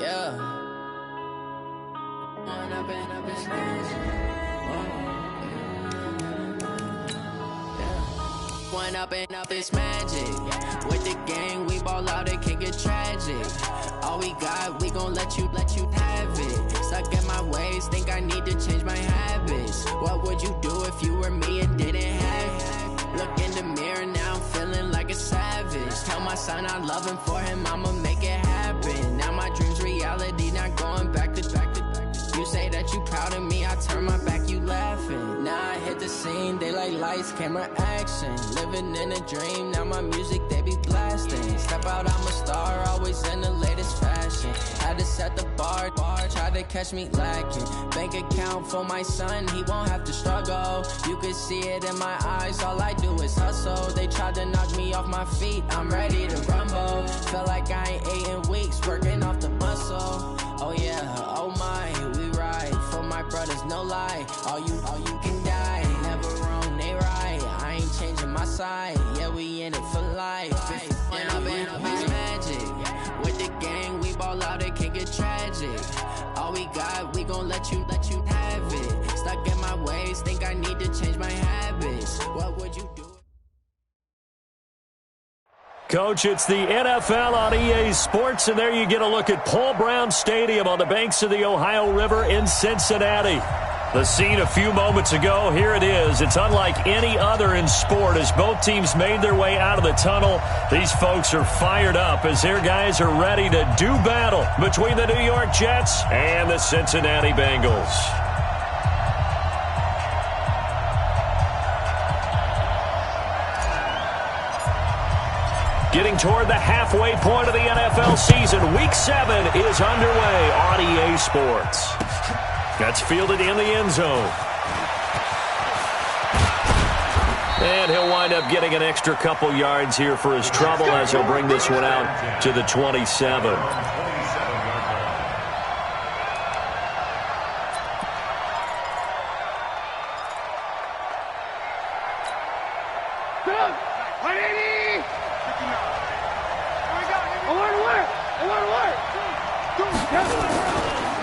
Yeah. One up and up, it's magic. With the gang, we ball out, it can get tragic. All we got, we gon' let you have it. Stuck in my ways, think I need to change my habits. What would you do if you were me and didn't have it? Look in the mirror, now I'm feeling like a savage. Tell my son I love him, for him I'ma make it happen. Now my dream's reality, not going back to. You say that you proud of me, I turn my back, you laughing. Now I hit the scene, they like lights, camera, action. Living in a dream, now my music, they be blasting. Step out, I'm a star, always in the latest fashion. Had to set the bar, try to catch me lacking. Bank account for my son, he won't have to struggle. You can see it in my eyes, all I do is hustle. They tried to knock me off my feet, I'm ready to rumble. Feel like I ain't ate in weeks, working off the muscle. Oh yeah, oh my, we ride for my brothers, no lie. All you can die, never wrong, they right. I ain't changing my side, yeah, we in it for life. When up and up is magic. With the gang, we ball out, it can get tragic. All we got, we gon' let you have it. Stuck in my ways, think I need to change my habits. What would you do? Coach, it's the NFL on EA Sports, and there you get a look at Paul Brown Stadium on the banks of the Ohio River in Cincinnati. The scene a few moments ago, here it is. It's unlike any other in sport as both teams made their way out of the tunnel. These folks are fired up as their guys are ready to do battle between the New York Jets and the Cincinnati Bengals. Getting toward the halfway point of the NFL season, Week 7 is underway on EA Sports. That's fielded in the end zone. And he'll wind up getting an extra couple yards here for his trouble as he'll bring this one out to the 27.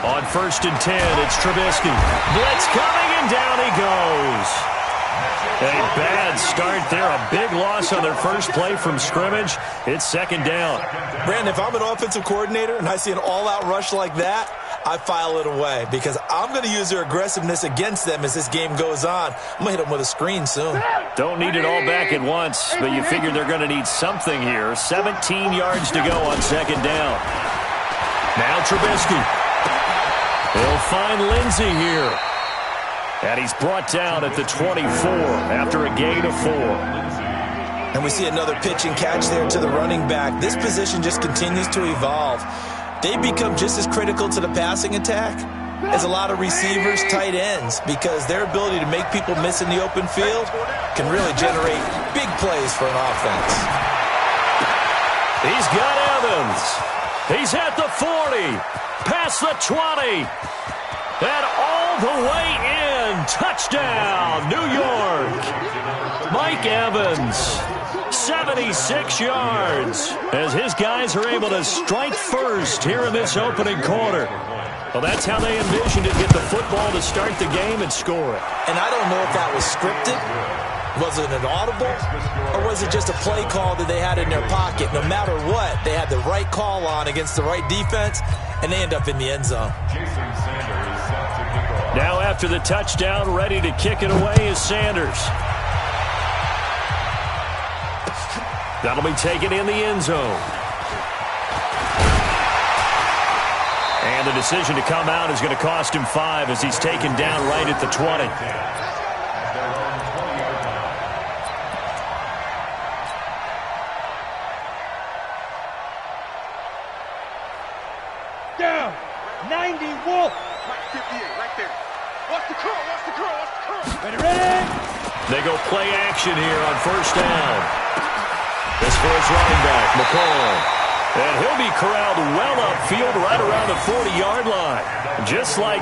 On 1st and 10, it's Trubisky. Blitz coming, and down he goes. A bad start there. A big loss on their first play from scrimmage. It's 2nd down. Brandon, if I'm an offensive coordinator and I see an all-out rush like that, I file it away because I'm going to use their aggressiveness against them as this game goes on. I'm going to hit them with a screen soon. Don't need it all back at once, but you figure they're going to need something here. 17 yards to go on 2nd down. Now Trubisky. He'll find Lindsey here. And he's brought down at the 24 after a gain of 4. And we see another pitch and catch there to the running back. This position just continues to evolve. They become just as critical to the passing attack as a lot of receivers, tight ends, because their ability to make people miss in the open field can really generate big plays for an offense. He's got Evans. He's at the 40, past the 20, and all the way in. Touchdown, New York. Mike Evans, 76 yards, as his guys are able to strike first here in this opening quarter. Well, that's how they envisioned it, get the football to start the game and score it. And I don't know if that was scripted. Was it an audible, or was it just a play call that they had in their pocket? No matter what, they had the right call on against the right defense, and they end up in the end zone. Now after the touchdown, ready to kick it away is Sanders. That'll be taken in the end zone. And the decision to come out is going to cost him 5 as he's taken down right at the 20. Down, 90 Wolf. Right 58, right there. Watch the curl, watch the curl, watch the curl. Ready? They go play action here on 1st down. This for his running back, McCall. And he'll be corralled well upfield right around the 40-yard line. Just like...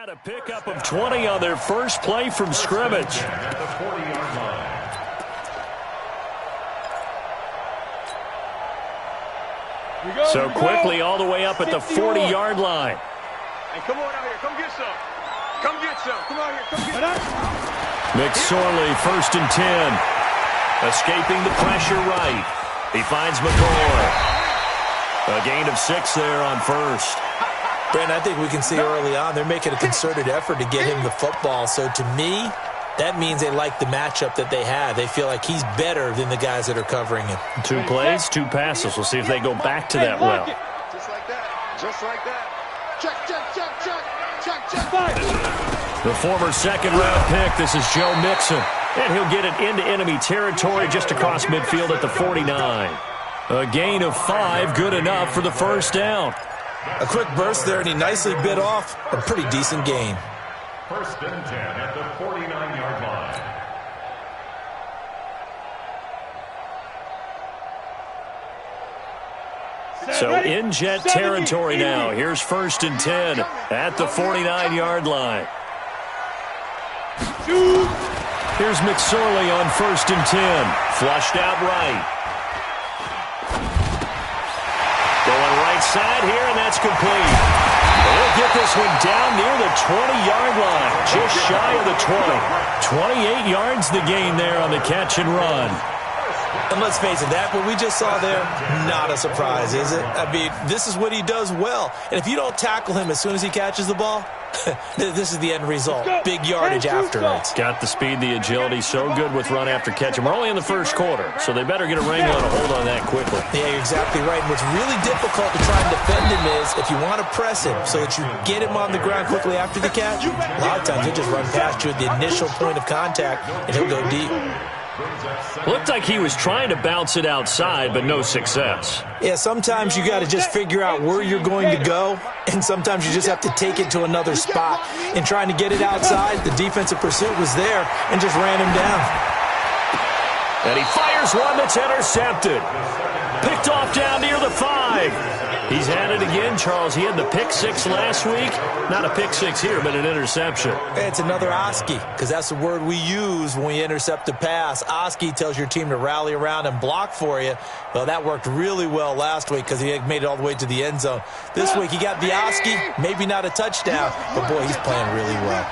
Had a pickup of 20 on their first play from scrimmage. So quickly all the way up at the 40-yard line. Hey, come on out here. Come get some. Come get some. Come out here. Come get some. McSorley, 1st and 10. Escaping the pressure right. He finds McCoy. A gain of 6 there on first. Brent, I think we can see early on they're making a concerted effort to get him the football. So to me, that means they like the matchup that they have. They feel like he's better than the guys that are covering him. 2 plays, 2 passes. We'll see if they go back to that route. Just like that. Just like that. Check, check, check, check. Check, check. The former second-round pick, this is Joe Mixon. And he'll get it into enemy territory just across midfield at the 49. A gain of 5, good enough for the first down. A quick burst there, and he nicely bit off a pretty decent gain. 1st and 10 at the 49-yard line. So in jet territory now. Here's 1st and 10 at the 49-yard line. Here's McSorley on 1st and 10. Flushed out right. Going right side here, and that's complete. They'll get this one down near the 20-yard line, just shy of the 20. 28 yards the gain there on the catch and run. And let's face it, that what we just saw there, not a surprise, is it? I mean, this is what he does well. And if you don't tackle him as soon as he catches the ball, this is the end result. Big yardage afterwards. Got the speed, the agility, so good with run after catch. And we're only in the first quarter, so they better get a wrangle and a hold on that quickly. Yeah, you're exactly right. And what's really difficult to try and defend him is if you want to press him so that you get him on the ground quickly after the catch, a lot of times he'll just run past you at the initial point of contact, and he'll go deep. Looked like he was trying to bounce it outside, but no success. Yeah, sometimes you got to just figure out where you're going to go, and sometimes you just have to take it to another spot. In trying to get it outside, the defensive pursuit was there and just ran him down. And he fires one that's intercepted. Picked off down near the 5. He's had it again, Charles. He had the pick 6 last week. Not a pick 6 here, but an interception. It's another Oski, because that's the word we use when we intercept a pass. Oski tells your team to rally around and block for you. Well, that worked really well last week because he made it all the way to the end zone. This week he got the Oski, maybe not a touchdown, but boy, he's playing really well.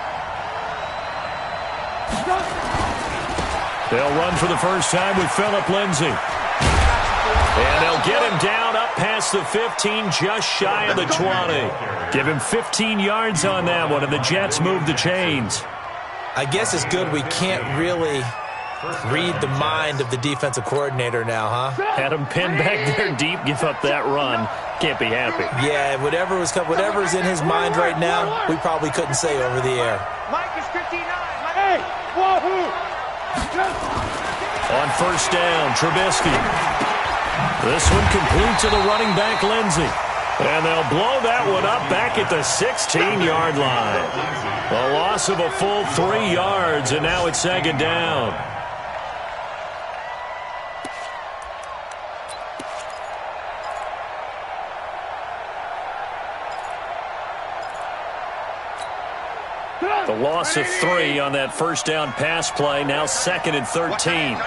They'll run for the first time with Phillip Lindsay. And they'll get him down up past the 15, just shy of the 20. Give him 15 yards on that one, and the Jets move the chains. I guess it's good we can't really read the mind of the defensive coordinator now, huh? Had him pinned back there deep, give up that run. Can't be happy. Yeah, whatever's in his mind right now, we probably couldn't say over the air. Mike is 59. Hey, wahoo! On first down, Trubisky. This one complete to the running back, Lindsay. And they'll blow that one up back at the 16-yard line. A loss of a full 3 yards, and now it's 2nd down. The loss of 3 on that first down pass play, now 2nd and 13.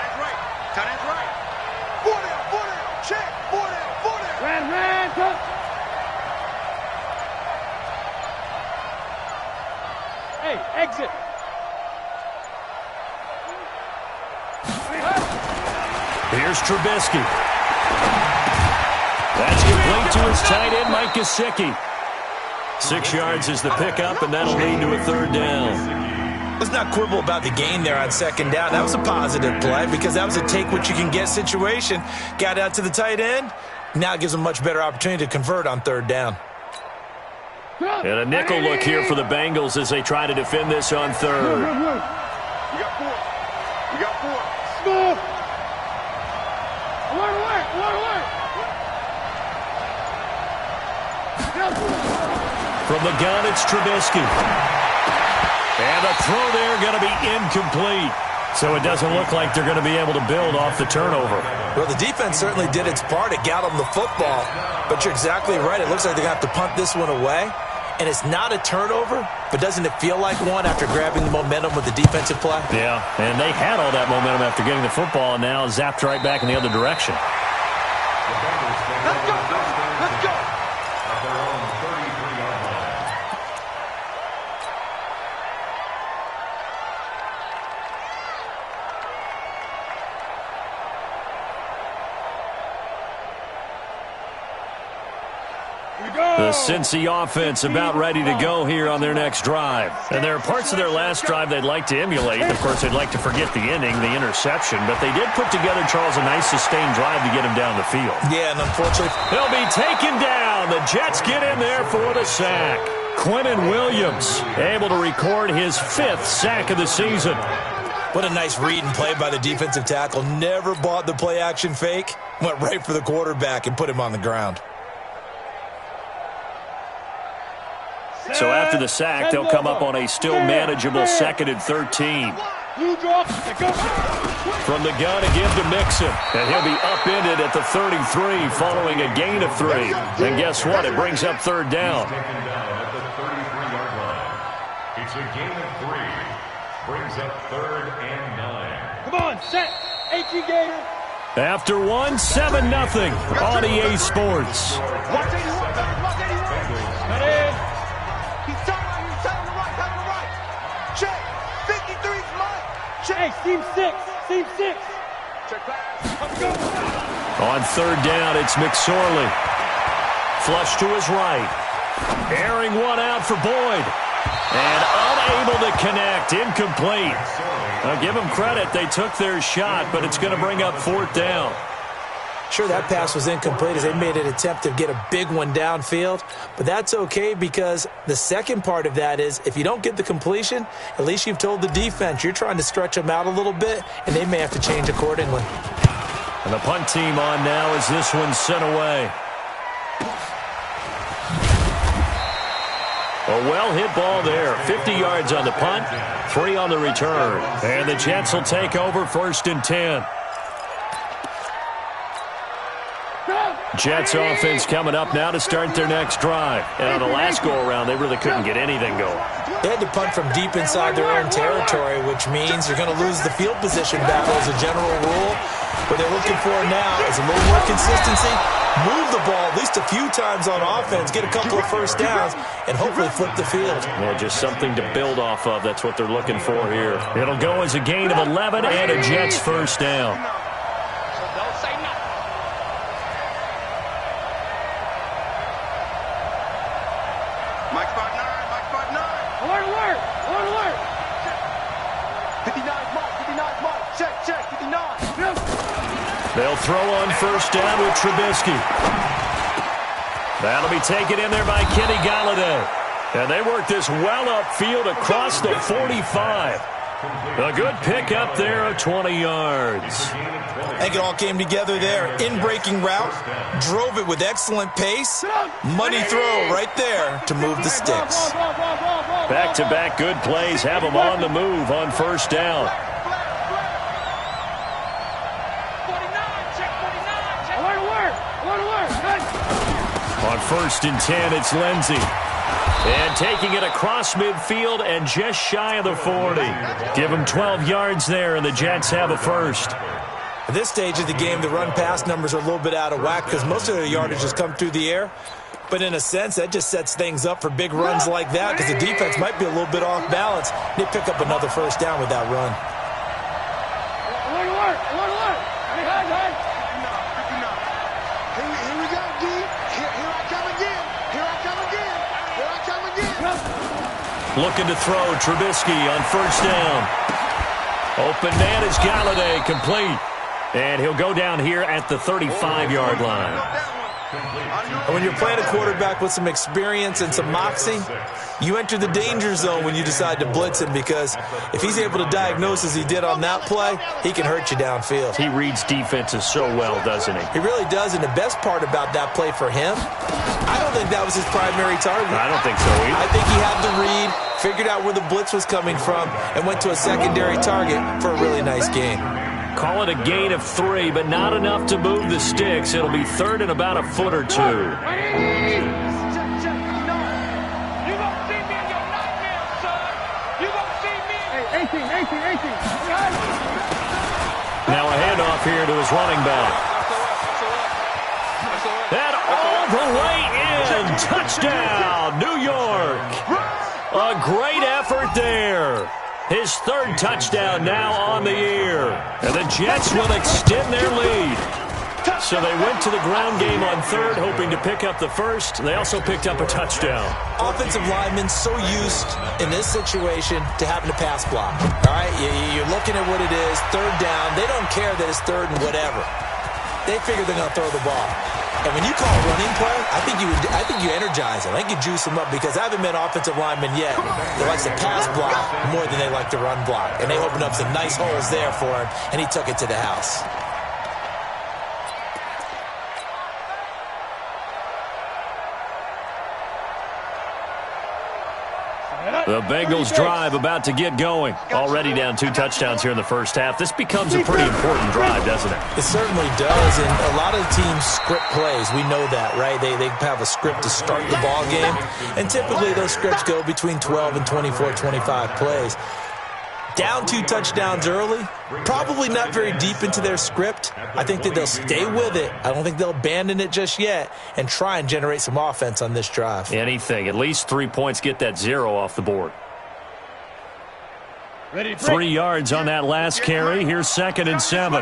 Exit. Here's Trubisky. That's complete to his tight end, Mike Gesicki. 6 yards is the pickup, and that'll lead to a 3rd down. Let's not quibble about the gain there on 2nd down. That was a positive play because that was a take-what-you-can-get situation. Got out to the tight end. Now it gives them a much better opportunity to convert on 3rd down. And a nickel look here for the Bengals as they try to defend this on 3rd. We got 4. We got 4. Smooth. Alert. From the gun, it's Trubisky. And a throw there going to be incomplete. So it doesn't look like they're going to be able to build off the turnover. Well, the defense certainly did its part. It got them the football. But you're exactly right. It looks like they're going to have to punt this one away. And it's not a turnover, but doesn't it feel like one after grabbing the momentum with the defensive play? Yeah, and they had all that momentum after getting the football, and now zapped right back in the other direction. Let's go! Let's go! At their own 33-yard line. The Cincy offense about ready to go here on their next drive. And there are parts of their last drive they'd like to emulate. Of course, they'd like to forget the inning, the interception. But they did put together, Charles, a nice sustained drive to get him down the field. Yeah, and unfortunately, He'll be taken down. The Jets get in there for the sack. Quentin Williams able to record his 5th sack of the season. what a nice read and play by the defensive tackle. Never bought the play-action fake. Went right for the quarterback and put him on the ground. So after the sack, they'll come up on a still manageable 2nd and 13. From the gun again to Mixon. And he'll be upended at the 33 following a gain of 3. And guess what? It brings up 3rd down. Taken down at the 33-yard line. It's a gain of 3. Brings up 3rd and 9. Come on, set. H.E. Gator. After 1, 7-0 on EA Sports. Watch 81. Watch 81. Cut in. He's tight right here. Tight on the right. Tight on the right. Check. 53's mine. Check. Hey, seam 6. Seam 6. Check pass. Let's go. On 3rd down, it's McSorley. Flush to his right. Airing one out for Boyd. And unable to connect. Incomplete. Now give them credit. They took their shot, but it's going to bring up 4th down. Sure, that pass was incomplete as they made an attempt to get a big one downfield. But that's okay because the second part of that is if you don't get the completion, at least you've told the defense you're trying to stretch them out a little bit, and they may have to change accordingly. And the punt team on now as this one's sent away. A well-hit ball there. 50 yards on the punt, 3 on the return. And the Jets will take over 1st and 10. Jets offense coming up now to start their next drive. And on the last go-around, they really couldn't get anything going. They had to punt from deep inside their own territory, which means you're going to lose the field position battle as a general rule. What they're looking for now is a little more consistency, move the ball at least a few times on offense, get a couple of 1st downs, and hopefully flip the field. Yeah, just something to build off of. That's what they're looking for here. It'll go as a gain of 11 and a Jets 1st down. Mike 5'9", Mike 5'9". Alert, alert, alert, alert. 59's Mike, 59's Mike. Check, check, 59. They'll throw on 1st down with Trubisky. That'll be taken in there by Kenny Galladay. And they work this well upfield across the 45. A good pick up there of 20 yards. I think it all came together there. In-breaking route, drove it with excellent pace. Money throw right there to move the sticks. Back-to-back good plays have them on the move on 1st down. On 1st and 10, it's Lindsey. And taking it across midfield and just shy of the 40. Give them 12 yards there, and the Jets have a 1st. At this stage of the game, the run-pass numbers are a little bit out of whack because most of their yardage has come through the air. But in a sense, that just sets things up for big runs like that because the defense might be a little bit off balance. They pick up another 1st down with that run. Here we go, D. Here I come again. Here I come again. Here I come again. Looking to throw Trubisky on 1st down. Open man is Galladay, complete. And he'll go down here at the 35-yard line. And when you're playing a quarterback with some experience and some moxie, you enter the danger zone when you decide to blitz him because if he's able to diagnose as he did on that play, he can hurt you downfield. He reads defenses so well, doesn't he? He really does, and the best part about that play for him, I don't think that was his primary target. I don't think so either. I think he had the read, figured out where the blitz was coming from, and went to a secondary target for a really nice gain. Call it a gain of 3, but not enough to move the sticks. It'll be 3rd and about a foot or 2. Now a handoff here to his running back. And all the way in. Touchdown, New York. A great effort there. His third touchdown now on the year. And the Jets will extend their lead. So they went to the ground game on third, hoping to pick up the first. They also picked up a touchdown. Offensive linemen so used in this situation to having to pass block. All right, you're looking at what it is, third down. They don't care that it's third and whatever. They figure they're going to throw the ball. And when you call a running play, I think you energize them. I think you juice them up because I haven't met offensive linemen yet that likes to pass block more than they like to run block. And they opened up some nice holes there for him, and he took it to the house. The Bengals drive about to get going. Already down 2 touchdowns here in the first half. This becomes a pretty important drive, doesn't it? It certainly does, and a lot of teams script plays. We know that, right? They have a script to start the ball game, and typically those scripts go between 12 and 24, 25 plays. Down 2 touchdowns early, probably not very deep into their script. I think that they'll stay with it. I don't think they'll abandon it just yet and try and generate some offense on this drive. Anything. At least 3 points, get that 0 off the board. 3 yards on that last carry. Here's 2nd and 7.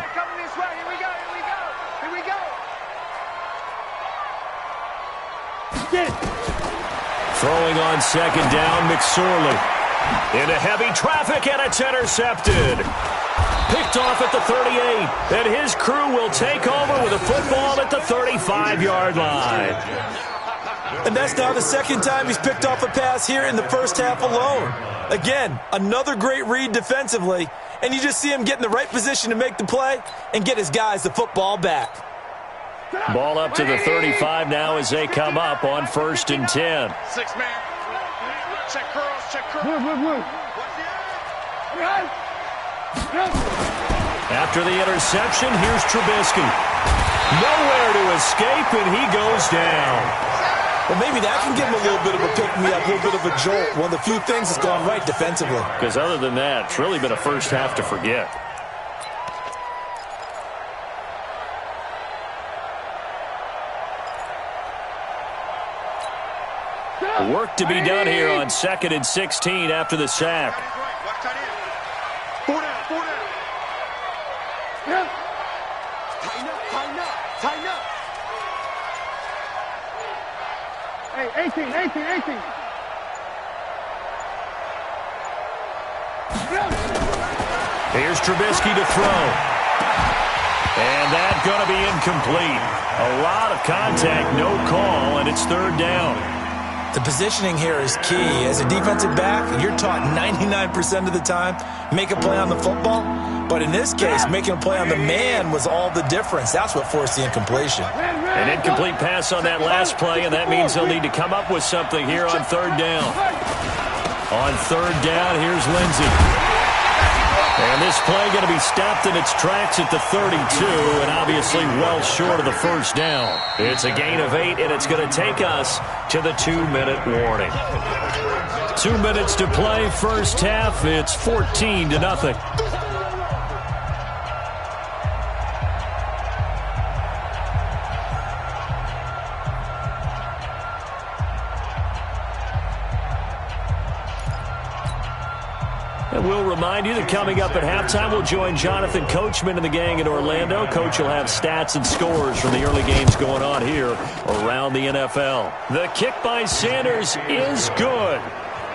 Throwing on 2nd down, McSorley. Into heavy traffic, and it's intercepted. Picked off at the 38, and his crew will take over with a football at the 35-yard line. And that's now the 2nd time he's picked off a pass here in the first half alone. Again, another great read defensively, and you just see him get in the right position to make the play and get his guys the football back. Ball up to the 35 now as they come up on 1st and 10. 6-man. Check curls, check curls. After the interception, here's Trubisky. Nowhere to escape, and he goes down. Well, maybe that can give him a little bit of a pick-me-up, a little bit of a jolt. One of the few things that's gone right defensively. Because other than that, it's really been a first half to forget. Work to be done here on 2nd and 16 after the sack. 4 down, 4 down. Tighten up, tighten up, tighten up. Hey, 18. Here's Trubisky to throw. And that's going to be incomplete. A lot of contact, no call, and it's 3rd down. The positioning here is key. As a defensive back, you're taught 99% of the time, make a play on the football. But in this case, making a play on the man was all the difference. That's what forced the incompletion. An incomplete pass on that last play, and that means they'll need to come up with something here on 3rd down. On 3rd down, here's Lindsey. And this play going to be stopped in its tracks at the 32, and obviously well short of the 1st down. It's a gain of 8, and it's going to take us to the 2-minute warning. 2 minutes to play, first half. It's 14-0. And we'll remind you that coming up at halftime, we'll join Jonathan Coachman and the gang in Orlando. Coach will have stats and scores from the early games going on here around the NFL. The kick by Sanders is good.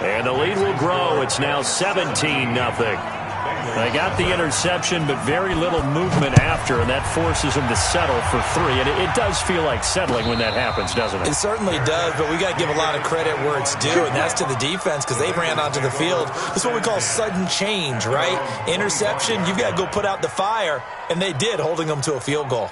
And the lead will grow. It's now 17-0. They got the interception, but very little movement after, and that forces them to settle for 3. And it does feel like settling when that happens, doesn't it? It certainly does, but we got to give a lot of credit where it's due, and that's to the defense because they ran onto the field. This is what we call sudden change, right? Interception, you've got to go put out the fire, and they did, holding them to a field goal.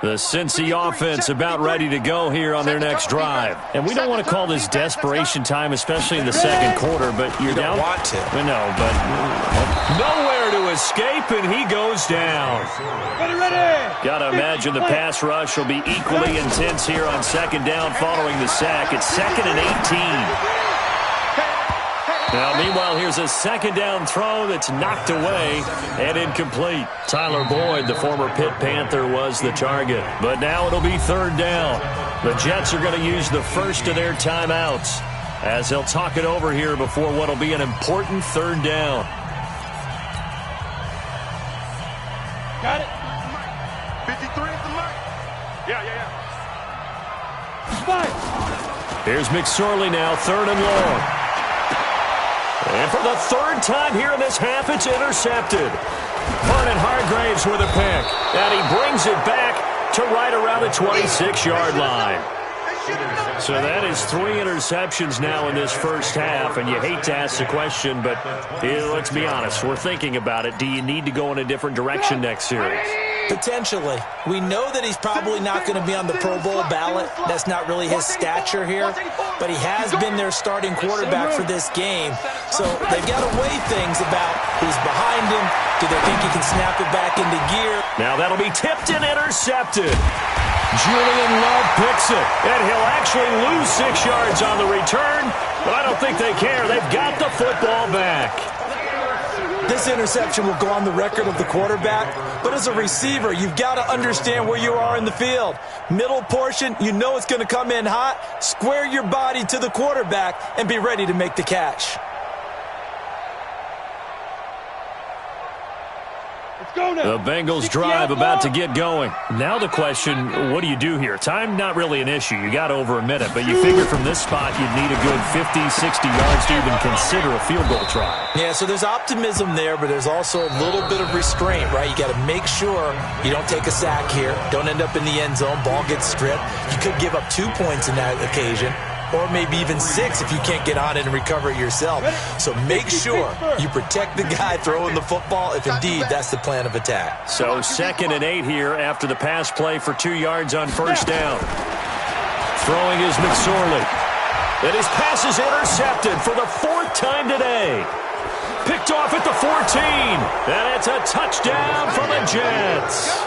The Cincy offense about ready to go here on their next drive. And we don't want to call this desperation time, especially in the 2nd quarter, but you're down. You don't want to. No, but nowhere to escape, and he goes down. Got to imagine the pass rush will be equally intense here on 2nd down following the sack. It's 2nd and 18. Now, meanwhile, here's a second down throw that's knocked away and incomplete. Tyler Boyd, the former Pitt Panther, was the target. But now it'll be third down. The Jets are going to use the first of their timeouts as they'll talk it over here before what will be an important third down. Got it. 53 at the mark. Yeah. Five. Here's McSorley now, third and long. And for the third time here in this half, it's intercepted. Vernon Hargraves with a pick. And he brings it back to right around the 26-yard line. So that is 3 interceptions now in this first half. And you hate to ask the question, but let's be honest. We're thinking about it. Do you need to go in a different direction next series? Potentially. We know that he's probably not going to be on the Pro Bowl ballot. That's not really his stature here. But he has been their starting quarterback for this game. So they've got to weigh things about who's behind him. Do they think he can snap it back into gear? Now that'll be tipped and intercepted. Julian Love picks it. And he'll actually lose 6 yards on the return. But I don't think they care. They've got the football back. This interception will go on the record of the quarterback, but as a receiver, you've got to understand where you are in the field. Middle portion, you know it's going to come in hot. Square your body to the quarterback and be ready to make the catch. The Bengals drive about to get going. Now the question, what do you do here? Time not really an issue. You got over a minute, but you figure from this spot you'd need a good 50, 60 yards to even consider a field goal try. Yeah, so there's optimism there, but there's also a little bit of restraint, right? You got to make sure you don't take a sack here. Don't end up in the end zone. Ball gets stripped. You could give up 2 points in that occasion, or maybe even 6 if you can't get on it and recover it yourself. So make sure you protect the guy throwing the football if indeed that's the plan of attack. So 2nd and 8 here after the pass play for 2 yards on first down. Throwing is McSorley. And his pass is intercepted for the 4th time today. Picked off at the 14. And it's a touchdown for the Jets.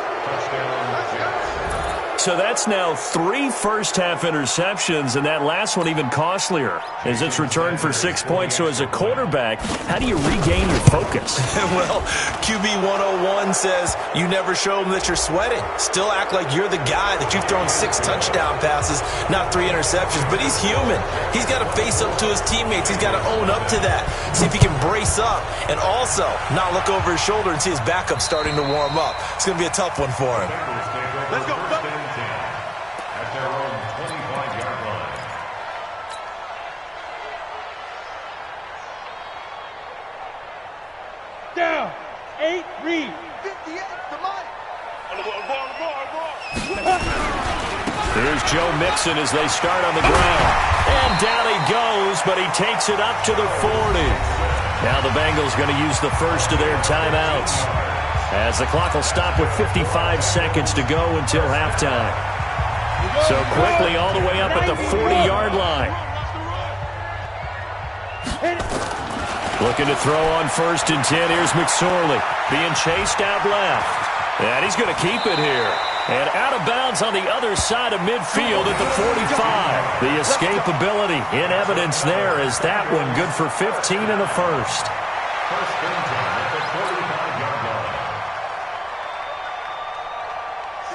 So that's now 3 first-half interceptions, and that last one even costlier as it's returned for 6 points. So as a quarterback, how do you regain your focus? Well, QB 101 says you never show them that you're sweating. Still act like you're the guy, that you've thrown 6 touchdown passes, not 3 interceptions. But he's human. He's got to face up to his teammates. He's got to own up to that. See if he can brace up and also not look over his shoulder and see his backup starting to warm up. It's going to be a tough one for him. Let's go. At their own 25-yard line. Down. 8, read. 58 to Mike. On the ball. Here's Joe Mixon as they start on the ground. And down he goes, but he takes it up to the 40. Now the Bengals going to use the first of their timeouts, as the clock will stop with 55 seconds to go until halftime. So quickly all the way up at the 40-yard line. Looking to throw on 1st and 10. Here's McSorley being chased out left. And he's going to keep it here. And out of bounds on the other side of midfield at the 45. The escapability in evidence there, as that one good for 15 in the first. First and 10 at the 45-yard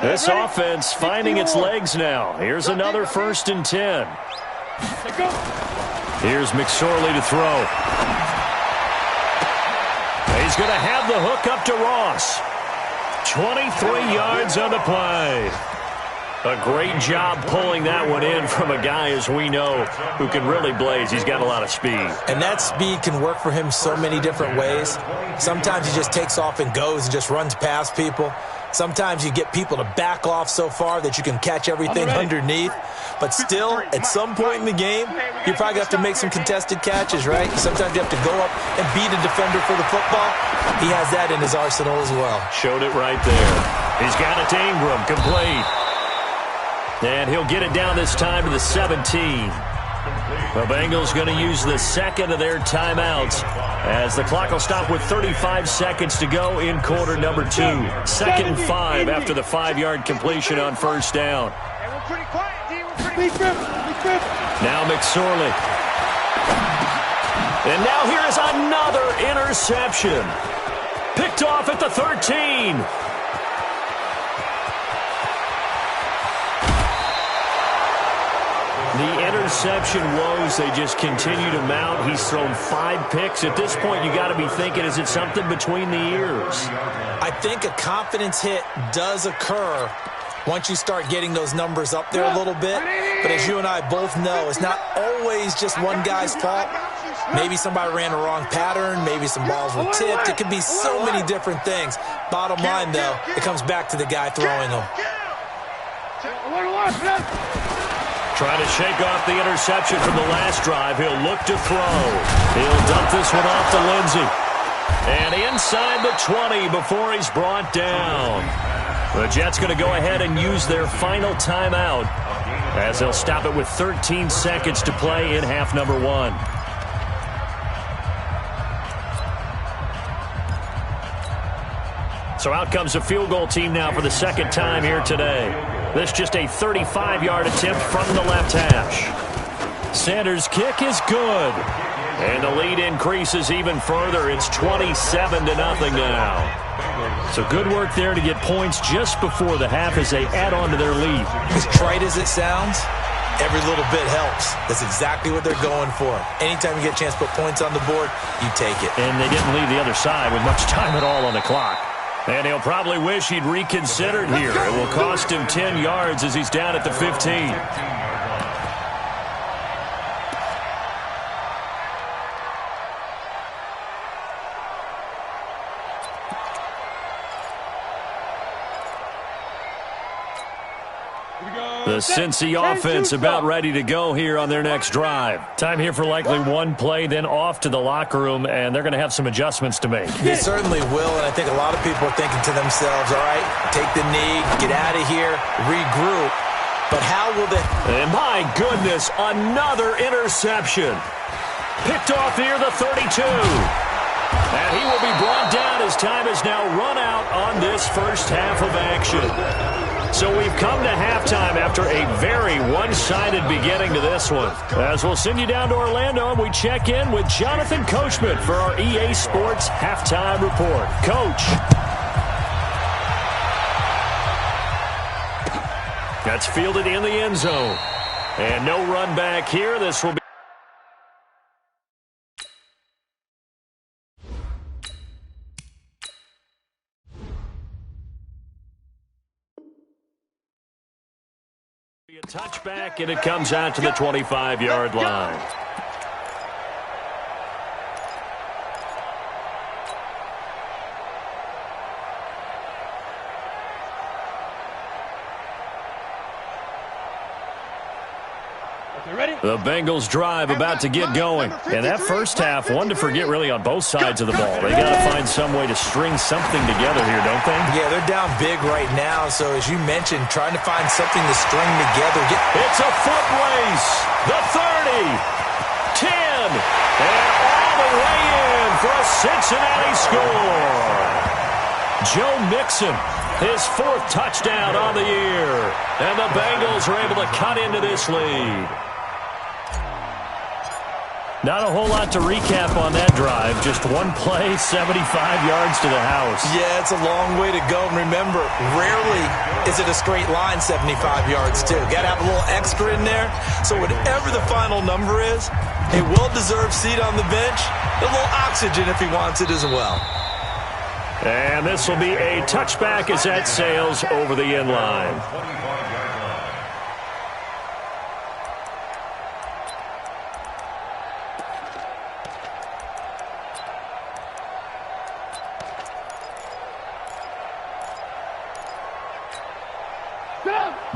line. This offense finding its legs now. Here's another 1st and 10. Here's McSorley to throw. He's going to have the hook up to Ross. 23 yards on the play. A great job pulling that one in from a guy, as we know, who can really blaze. He's got a lot of speed. And that speed can work for him so many different ways. Sometimes he just takes off and goes and just runs past people. Sometimes you get people to back off so far that you can catch everything underneath. But still, at some point in the game, you probably have to make some contested catches, right? Sometimes you have to go up and beat a defender for the football. He has that in his arsenal as well. Showed it right there. He's got it to Ingram, complete. And he'll get it down this time to the 17. The Bengals going to use the second of their timeouts, as the clock will stop with 35 seconds to go in quarter number 2. 2nd and 5 after the 5-yard completion on first down. Now McSorley. And now here is another interception. Picked off at the 13. The interception woes, they just continue to mount. He's thrown 5 picks. At this point, you got to be thinking, is it something between the ears? I think a confidence hit does occur once you start getting those numbers up there a little bit. But as you and I both know, it's not always just one guy's fault. Maybe somebody ran the wrong pattern. Maybe some balls were tipped. It could be so many different things. Bottom line, though, it comes back to the guy throwing them. Trying to shake off the interception from the last drive. He'll look to throw. He'll dump this one off to Lindsey. And inside the 20 before he's brought down. The Jets going to go ahead and use their final timeout as they'll stop it with 13 seconds to play in half number 1. So out comes a field goal team now for the second time here today. This just a 35-yard attempt from the left hash. Sanders' kick is good. And the lead increases even further. It's 27-0 now. So good work there to get points just before the half as they add on to their lead. As trite as it sounds, every little bit helps. That's exactly what they're going for. Anytime you get a chance to put points on the board, you take it. And they didn't leave the other side with much time at all on the clock. And he'll probably wish he'd reconsidered here. It will cost him 10 yards as he's down at the 15. The Cincy offense about ready to go here on their next drive. Time here for likely one play, then off to the locker room, and they're going to have some adjustments to make. They certainly will, and I think a lot of people are thinking to themselves, all right, take the knee, get out of here, regroup. But how will they... And my goodness, another interception. Picked off here, the 32. And he will be brought down as time has now run out on this first half of action. So we've come to halftime after a very one-sided beginning to this one. As we'll send you down to Orlando, and we check in with Jonathan Coachman for our EA Sports Halftime Report. Coach. That's fielded in the end zone. And no run back here. This will be... a touchback, and it comes out to the 25-yard line. The Bengals drive about to get going. And that first half, one to forget really on both sides of the ball. They got to find some way to string something together here, don't they? Yeah, they're down big right now. So as you mentioned, trying to find something to string together. It's a foot race. The 30, 10, and all the way in for a Cincinnati score. Joe Mixon, his 4th touchdown on the year. And the Bengals are able to cut into this lead. Not a whole lot to recap on that drive. Just one play, 75 yards to the house. Yeah, it's a long way to go. And remember, rarely is it a straight line 75 yards, too. Got to have a little extra in there. So whatever the final number is, a well-deserved seat on the bench, a little oxygen if he wants it as well. And this will be a touchback as that sails over the end line.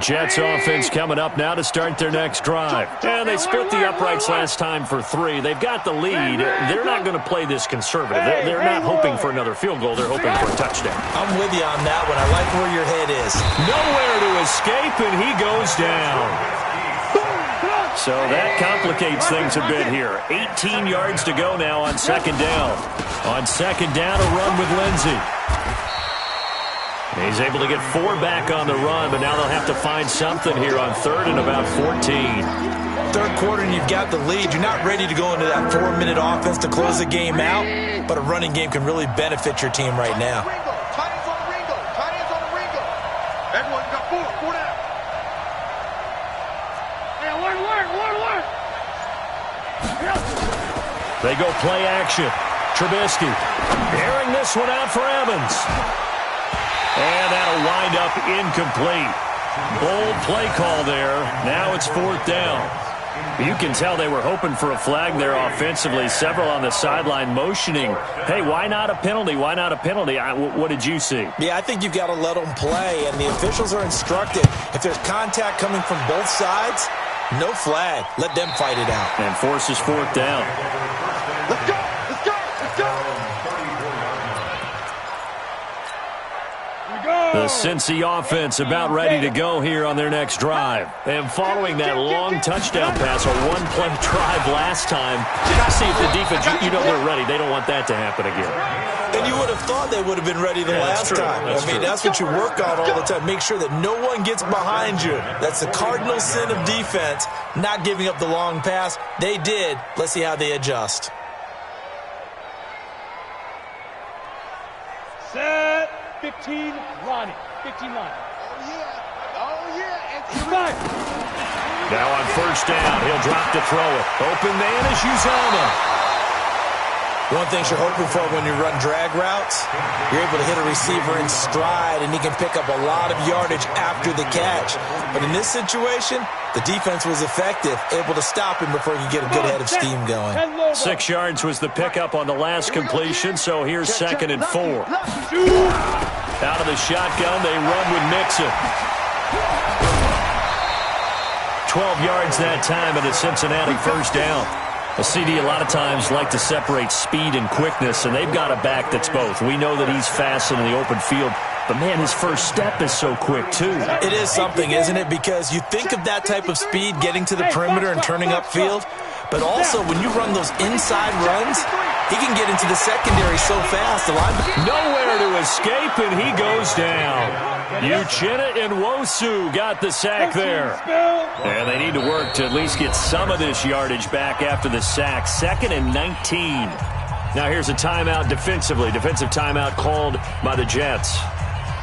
Jets offense coming up now to start their next drive. And they split the uprights last time for 3. They've got the lead. They're not going to play this conservative. They're not hoping for another field goal. They're hoping for a touchdown. I'm with you on that one. I like where your head is. Nowhere to escape, and he goes down. So that complicates things a bit here. 18 yards to go now on second down. On second down, a run with Lindsey. He's able to get 4 back on the run, but now they'll have to find something here on 3rd and about 14. third quarter and you've got the lead. You're not ready to go into that 4-minute offense to close the game out, but a running game can really benefit your team right now. Tight ends on the Ringo. Tight ends on the Ringo. Everyone got four down. Hey, alert. They go play action. Trubisky airing this one out for Evans. And that'll wind up incomplete. Bold play call there. Now it's 4th down. You can tell they were hoping for a flag there offensively. Several on the sideline motioning, hey, why not a penalty? Why not a penalty? What did you see? Yeah, I think you've got to let them play, and the officials are instructed. If there's contact coming from both sides, no flag. Let them fight it out. And forces 4th down. Let's go. The Cincy offense about ready to go here on their next drive. And following that long touchdown pass, a one-play drive last time, you got to see if the defense, you know they're ready. They don't want that to happen again. And you would have thought they would have been ready the last time. That's what you work on all the time. Make sure that no one gets behind you. That's the cardinal sin of defense, not giving up the long pass. They did. Let's see how they adjust. Set. 15, Ronnie. 15 line. Oh, yeah. Now on 1st down, he'll drop to throw it. Open man is Uzomah. One thing you're hoping for when you run drag routes, you're able to hit a receiver in stride, and he can pick up a lot of yardage after the catch. But in this situation, the defense was effective, able to stop him before he could get a good head of steam going. 6 yards was the pickup on the last completion, so here's 2nd and 4. Out of the shotgun, they run with Mixon. 12 yards that time at a Cincinnati 1st down. A CD a lot of times like to separate speed and quickness, and they've got a back that's both. We know that he's fast in the open field, but, man, his first step is so quick, too. It is something, isn't it? Because you think of that type of speed getting to the perimeter and turning upfield, but also when you run those inside runs, he can get into the secondary so fast. Nowhere to escape, and he goes down. Uchenna and Nwosu got the sack there. And they need to work to at least get some of this yardage back after the sack. 2nd and 19. Now here's a timeout defensively. Defensive timeout called by the Jets.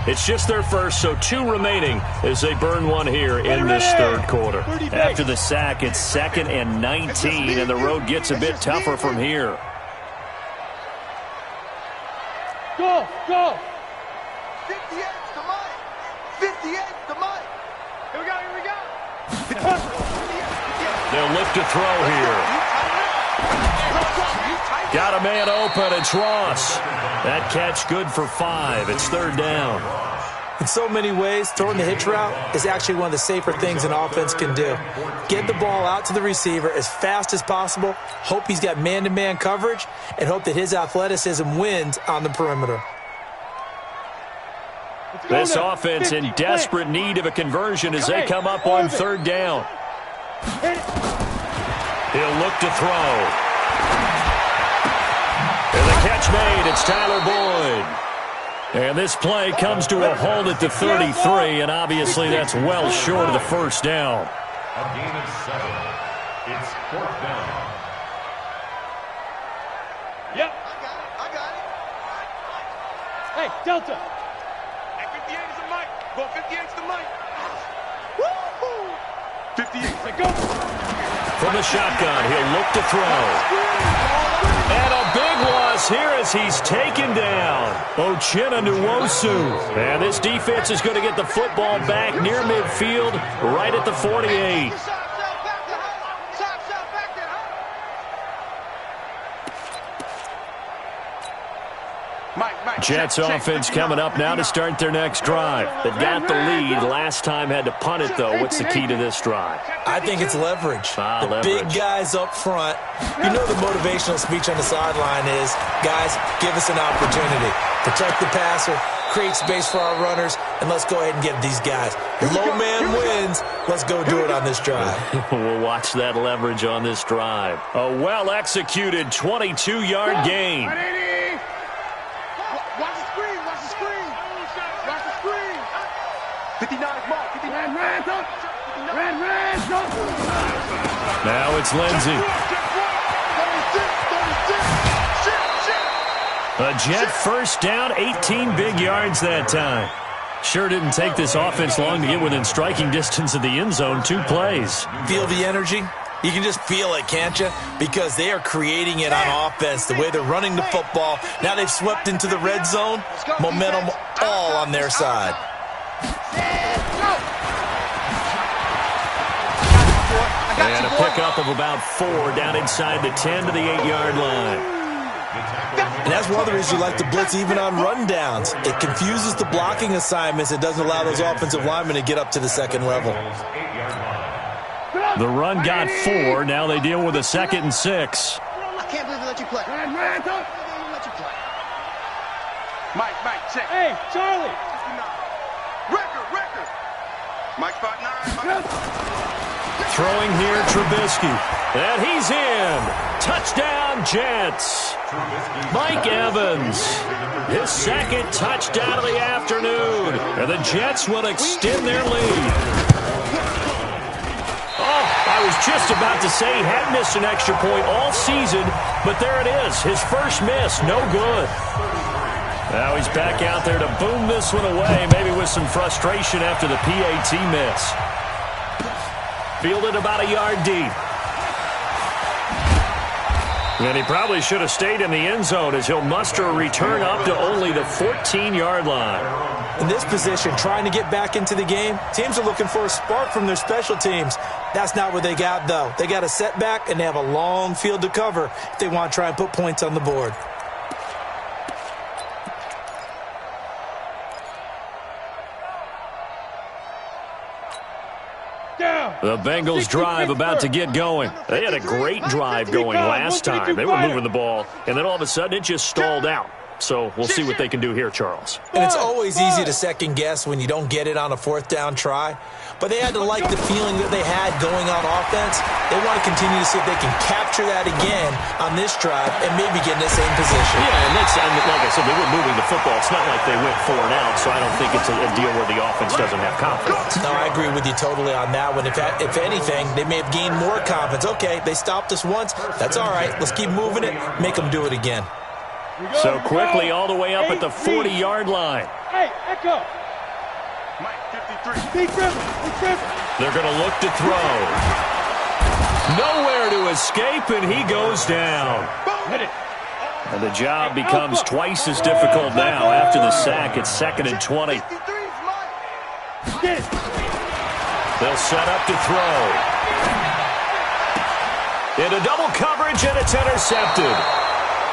It's just their first, so 2 remaining as they burn one here in this 3rd quarter. After the sack, it's 2nd and 19, and the road gets a bit tougher from here. Go! 58's the Mike. 58's the Mike. Here we go. They'll look to throw here. Got a man open. It's Ross. That catch good for 5. It's 3rd down. In so many ways, throwing the hitch route is actually one of the safer things an offense can do. Get the ball out to the receiver as fast as possible, hope he's got man-to-man coverage, and hope that his athleticism wins on the perimeter. This offense in desperate need of a conversion as they come up on 3rd down. He'll look to throw. And the catch made. It's Tyler Boyd. And this play comes to a halt at the 33, and obviously that's well short of the 1st down. A gain of 7. It's 4th down. Yep. I got it. Hey, Delta. Hey, 58 is the Mike. Go 58's the Mike. Woo-hoo. 58. Go. From the shotgun, he'll look to throw. And a big loss here as he's taken down. Uchenna Nwosu. And this defense is going to get the football back near midfield, right at the 48. Jets offense coming up now to start their next drive. They've got the lead. Last time had to punt it, though. What's the key to this drive? I think it's leverage. Leverage. Big guys up front. You know the motivational speech on the sideline is, guys, give us an opportunity. Protect the passer, create space for our runners, and let's go ahead and get these guys. Low man wins. Let's go do it on this drive. We'll watch that leverage on this drive. A well-executed 22-yard gain. Watch the screen. 59's Mark. 59. Now Now it's Lindsey. A Jet first down, 18 big yards that time. Sure didn't take this offense long to get within striking distance of the end zone. 2 plays. Feel the energy? You can just feel it, can't you? Because they are creating it on offense, the way they're running the football. Now they've swept into the red zone. Momentum all on their side. And a pickup of about 4 down inside the 10 to the 8-yard line. And that's one of the reasons you like to blitz even on rundowns. It confuses the blocking assignments. It doesn't allow those offensive linemen to get up to the second level. The run got 4. Now they deal with a 2nd and 6. I can't believe they let you play. Mike, check. Hey, Charlie. Record. Mike, spot 9. Throwing here, Trubisky. And he's in. Touchdown, Jets. Mike Evans, his 2nd touchdown of the afternoon. And the Jets will extend their lead. Oh, I was just about to say he had missed an extra point all season, but there it is. His first miss, no good. Now he's back out there to boom this one away, maybe with some frustration after the PAT miss. Fielded about a yard deep. And he probably should have stayed in the end zone as he'll muster a return up to only the 14-yard line. In this position, trying to get back into the game, teams are looking for a spark from their special teams. That's not what they got, though. They got a setback, and they have a long field to cover if they want to try and put points on the board. The Bengals drive about to get going. They had a great drive going last time. They were moving the ball, and then all of a sudden it just stalled out. So we'll see what they can do here, Charles. And it's always easy to second guess when you don't get it on a 4th down try. But they had to like the feeling that they had going on offense. They want to continue to see if they can capture that again on this drive and maybe get in the same position. Yeah, and that's, like I said, they were moving the football. It's not like they went 4 and out, so I don't think it's a deal where the offense doesn't have confidence. No, I agree with you totally on that one. If anything, they may have gained more confidence. Okay, they stopped us once. That's all right. Let's keep moving it. Make them do it again. So quickly all the way up at the 40-yard line. Hey, Echo. Mike, 53. Big dribble. They're going to look to throw. Nowhere to escape, and he goes down. Hit it. And the job becomes twice as difficult now after the sack. It's 2nd and 20. Get it. They'll set up to throw. Into double coverage, and it's intercepted.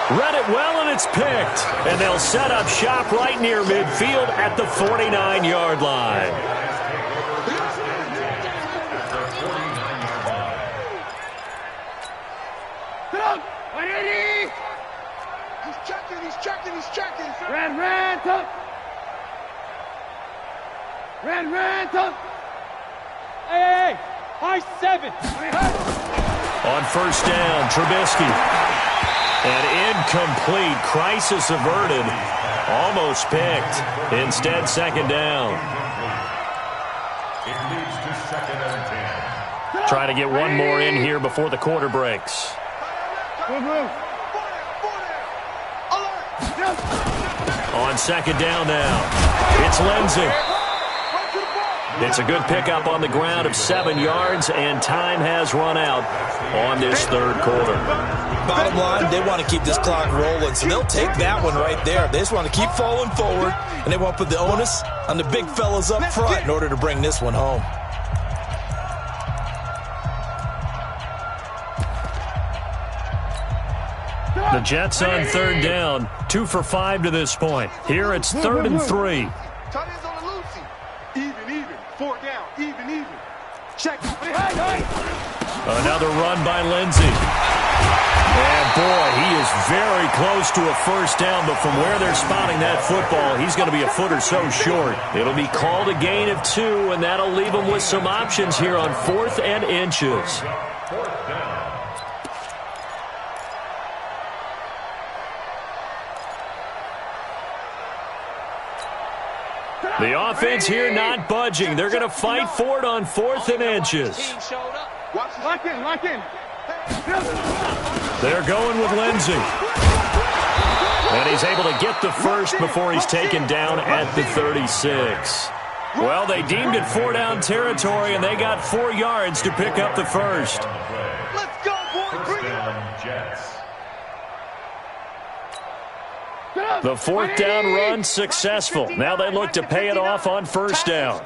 Read it well, and it's picked. And they'll set up shop right near midfield at the 49-yard line. He's checking. Ran, tuck. Ran, tuck. Hey. High 7. On first down, Trubisky. And incomplete. Crisis averted. Almost picked. Instead, 2nd down. It leads to 2nd and 10. Trying to get one more in here before the quarter breaks. On 2nd down now, it's Lindsey. It's a good pickup on the ground of 7 yards, and time has run out on this 3rd quarter. Bottom line, they want to keep this clock rolling, so they'll take that one right there. They just want to keep falling forward, and they want to put the onus on the big fellas up front in order to bring this one home. The Jets on 3rd down, 2 for 5 to this point. Here it's 3rd and 3. Tight ends on the Lucy. Even. 4 down. Even. Check. Another run by Lindsey. And boy, he is very close to a first down, but from where they're spotting that football, he's going to be a foot or so short. It'll be called a gain of 2, and that'll leave him with some options here on 4th and inches. The offense here not budging. They're going to fight for it on 4th and inches. Lock in, lock in. They're going with Lindsey. And he's able to get the first before he's taken down at the 36. Well, they deemed it 4-down territory, and they got 4 yards to pick up the first. Let's go, boy. First down, Jets. The 4th down run successful. Now they look to pay it off on first down.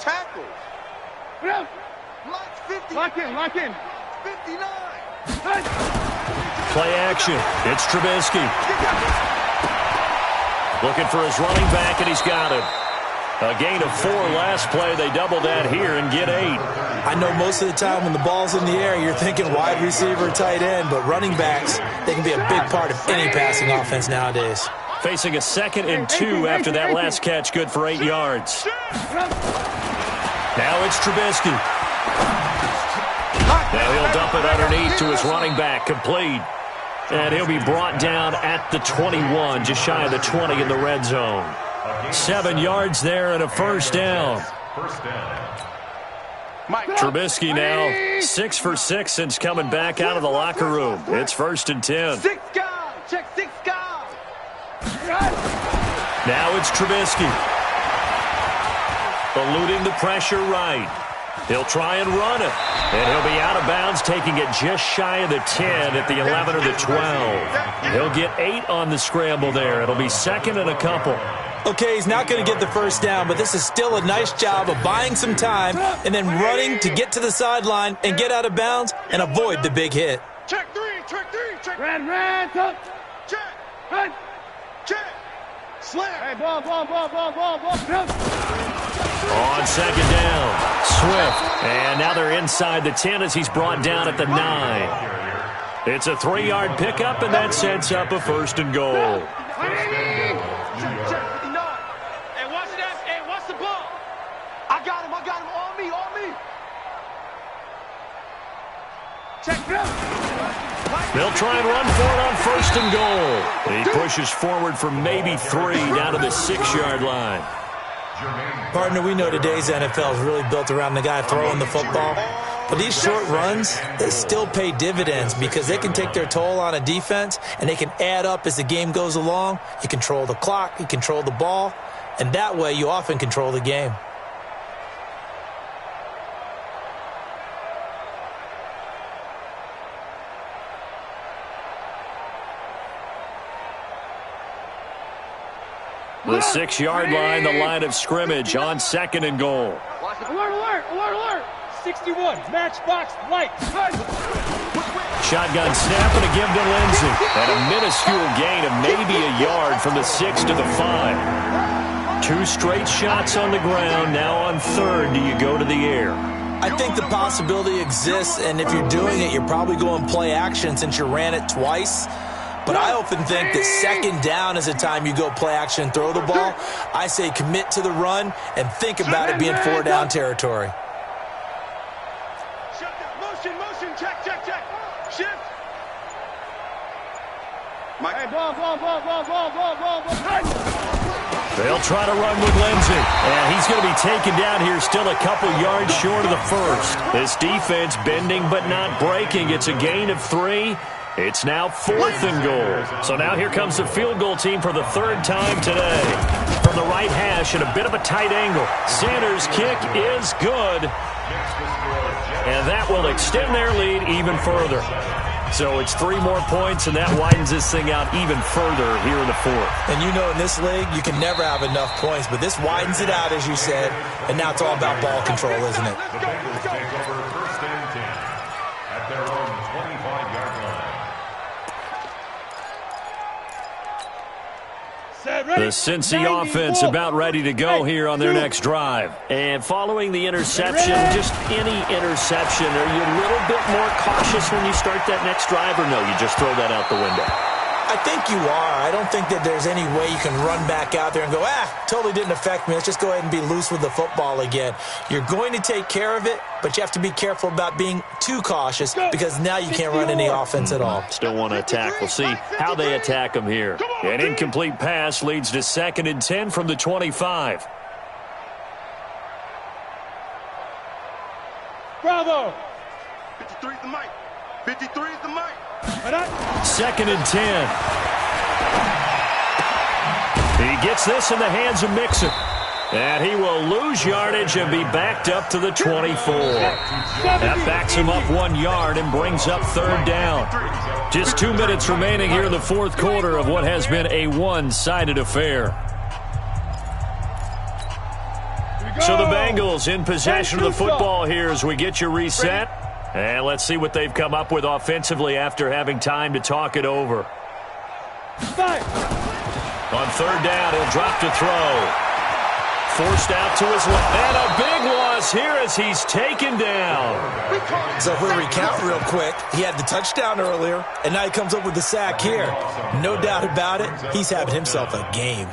Lock in, lock in. 59. Play action. It's Trubisky. Looking for his running back, and he's got him. A gain of 4 last play. They double that here and get 8. I know most of the time when the ball's in the air, you're thinking wide receiver, tight end, but running backs, they can be a big part of any passing offense nowadays. Facing a 2nd and 2 after that last catch, good for 8 yards. Now it's Trubisky. Now he'll dump it underneath to his running back, complete. And he'll be brought down at the 21, just shy of the 20 in the red zone. 7 yards there and a first down. Trubisky now 6 for 6 since coming back out of the locker room. It's 1st and 10. 6 guys. Check 6 guys. Now it's Trubisky. Eluding the pressure right. He'll try and run it. And he'll be out of bounds, taking it just shy of the 10 at the 11 or the 12. He'll get 8 on the scramble there. It'll be 2nd and a couple. Okay, he's not going to get the first down, but this is still a nice job of buying some time and then running to get to the sideline and get out of bounds and avoid the big hit. Check 3, check 3, check. Ran, tuck. Check. Run. Check. Slam. Hey, ball. On 2nd down, Swift. And now they're inside the 10 as he's brought down at the 9. It's a 3-yard pickup, and that sets up a 1st and goal. Check 59. Hey, watch that. Hey, watch the ball. I got him. On me. Check. They'll try and run for it on 1st and goal. He pushes forward for maybe 3 down to the 6-yard line. Partner, we know today's NFL is really built around the guy throwing the football. But these short runs, they still pay dividends because they can take their toll on a defense and they can add up as the game goes along. You control the clock, you control the ball, and that way you often control the game. The 6-yard line, the line of scrimmage on 2nd and goal. Alert. 61, matchbox light. Shotgun snap and a give to Lindsey. And a minuscule gain of maybe a yard from the 6 to the 5. 2 straight shots on the ground. Now on 3rd, do you go to the air? I think the possibility exists, and if you're doing it, you're probably going play action since you ran it twice. But I often think that 2nd down is the time you go play action and throw the ball. I say commit to the run and think about it being 4-down territory. Motion, check. Shift. Hey, ball. They'll try to run with Lindsey. And he's going to be taken down here still a couple yards short of the 1st. This defense bending but not breaking. It's a gain of 3. It's now 4th and goal. So now here comes the field goal team for the 3rd time today. From the right hash at a bit of a tight angle. Sanders' kick is good. And that will extend their lead even further. So it's 3 more points, and that widens this thing out even further here in the 4th. And you know in this league, you can never have enough points, but this widens it out, as you said, and now it's all about ball control, isn't it? The Cincy offense about ready to go here on their next drive. And following the interception, just any interception, are you a little bit more cautious when you start that next drive, or no, you just throw that out the window? I think you are. I don't think that there's any way you can run back out there and go, totally didn't affect me. Let's just go ahead and be loose with the football again. You're going to take care of it, but you have to be careful about being too cautious because now you can't run any offense at all. Still want to attack. We'll see how they attack them here. An incomplete pass leads to 2nd and 10 from the 25. Bravo. 53. the mic. 53 is the mic. 2nd and 10. He gets this in the hands of Mixon. And he will lose yardage and be backed up to the 24. That backs him up 1 yard and brings up 3rd down. Just 2 minutes remaining here in the 4th quarter of what has been a one-sided affair. So the Bengals in possession of the football here as we get you reset. And let's see what they've come up with offensively after having time to talk it over. On 3rd down, he'll drop to throw. Forced out to his left. And a big loss here as he's taken down. So if we recount real quick, he had the touchdown earlier, and now he comes up with the sack here. No doubt about it, he's having himself a game.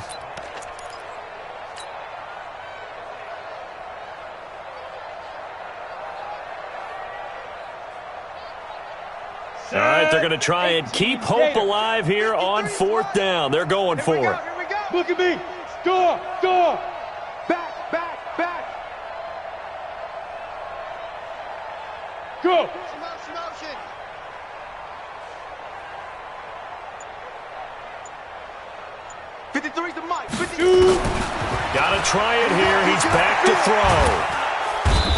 All right, they're going to try and keep hope alive here on 4th down. They're going for it. Look at me. Score. Back. Go. 53's the mic. 52. Got to try it here. He's back to throw.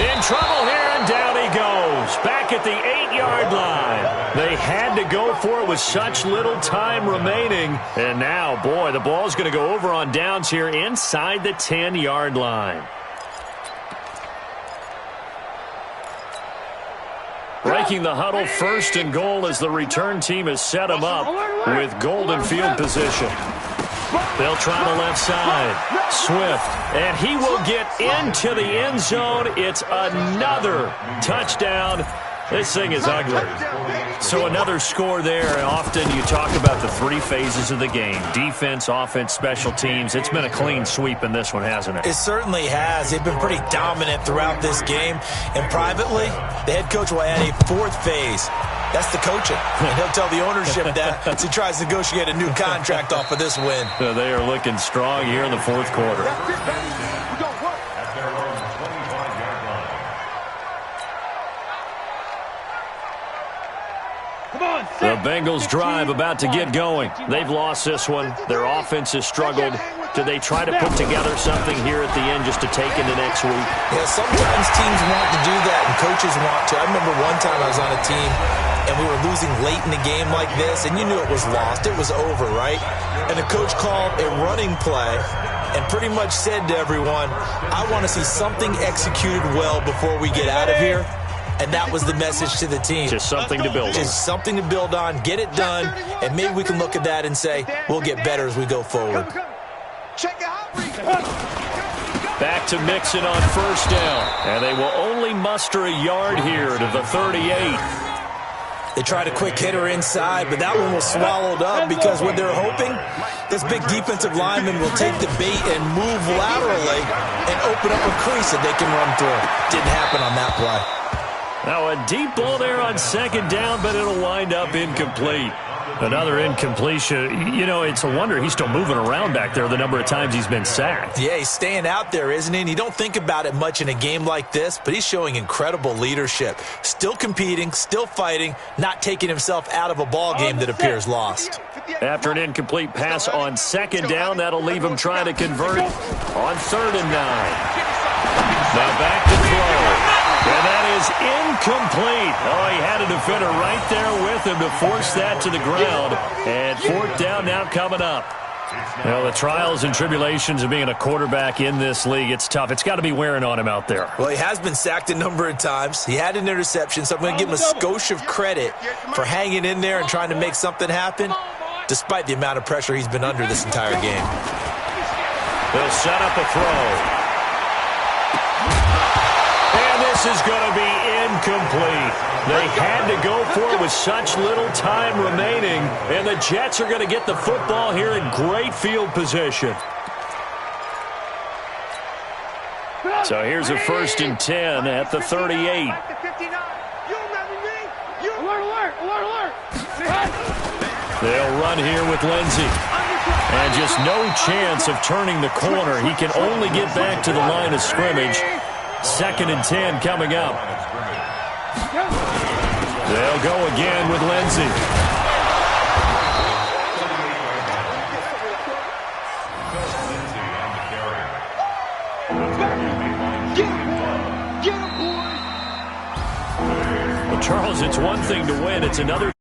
In trouble here, and down he goes. Back at the 8-yard line. They had to go for it with such little time remaining. And now, boy, the ball's going to go over on downs here inside the 10-yard line. Breaking the huddle, 1st and goal as the return team has set him up with golden field position. They'll try the left side. Swift, and he will get into the end zone. It's another touchdown. This thing is ugly. So another score there. Often you talk about the 3 phases of the game. Defense, offense, special teams. It's been a clean sweep in this one, hasn't it? It certainly has. They've been pretty dominant throughout this game. And privately, the head coach will add a 4th phase. That's the coaching. And he'll tell the ownership that as he tries to negotiate a new contract off of this win. They are looking strong here in the 4th quarter. The Bengals drive about to get going. They've lost this one. Their offense has struggled. Do they try to put together something here at the end just to take into next week? Yeah, sometimes teams want to do that and coaches want to. I remember one time I was on a team and we were losing late in the game like this, and you knew it was lost. It was over, right? And the coach called a running play and pretty much said to everyone, I want to see something executed well before we get out of here. And that was the message to the team. Just something to build on. Just something to build on, get it done, and maybe we can look at that and say, we'll get better as we go forward. Back to Mixon on 1st down. And they will only muster a yard here to the 38. They tried a quick hitter inside, but that one was swallowed up because what they're hoping, this big defensive lineman will take the bait and move laterally and open up a crease that they can run through. Didn't happen on that play. Now a deep ball there on 2nd down, but it'll wind up incomplete. Another incompletion. You know, it's a wonder he's still moving around back there the number of times he's been sacked. Yeah, he's staying out there, isn't he? And you don't think about it much in a game like this, but he's showing incredible leadership. Still competing, still fighting, not taking himself out of a ball game that appears lost. After an incomplete pass on 2nd down, that'll leave him trying to convert on 3rd and 9. Now back to throw. And that is incomplete. Oh, he had a defender right there with him to force that to the ground. And 4th down now coming up. Well, the trials and tribulations of being a quarterback in this league, it's tough. It's got to be wearing on him out there. Well, he has been sacked a number of times. He had an interception, so I'm going to give him a skosh of credit for hanging in there and trying to make something happen, despite the amount of pressure he's been under this entire game. They'll set up a throw. This is going to be incomplete. They had to go for it with such little time remaining, and the Jets are going to get the football here in great field position. So here's a 1st and 10 at the 38. They'll run here with Lindsey. And just no chance of turning the corner. He can only get back to the line of scrimmage. 2nd and 10 coming up. They'll go again with Lindsey. Well, Charles, it's one thing to win. It's another